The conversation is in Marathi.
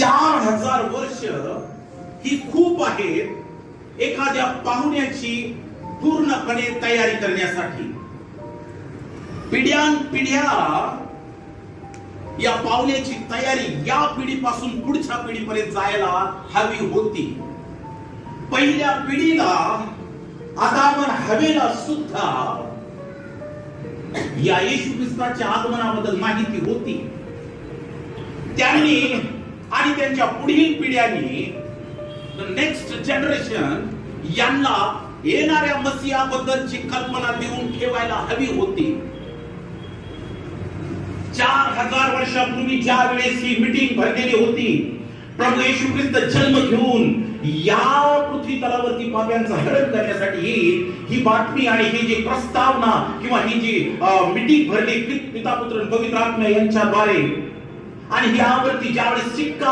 4000 वर्ष ही खूप आहेत एखाद्या पाहुण्याची पूर्णपणे तयारी करण्यासाठी. पिढ्यानपिढ्या या पाहुण्याची तयारी या पिढीपासून पुढच्या पिढीपर्यंत जायला हवी होती. पहिल्या पिढीला आदाम आणि हवेला सुद्धा या येशू ख्रिस्ताच्या आगमनाबद्दल माहिती होती. त्यांनी आणि त्यांच्या पुढील पिढ्यांनी नेक्स्ट जनरेशन यांना येणाऱ्या मसीहाबद्दलची कल्पना देऊन ठेवायला हवी होती. 4000 वर्षापूर्वी ज्या वेळेस ही मीटिंग भरलेली होती, प्रभू येशू ख्रिस्त जन्म घेऊन या पृथ्वी तलावरती पाप्यांचा हरण करण्यासाठी येईल, ही बातमी आणि ही जी प्रस्तावना किंवा ही जी मीटिंग भरली पिता पुत्र पवित्र आत्मा यांच्याद्वारे, आणि यावरती ज्यावेळेस शिक्का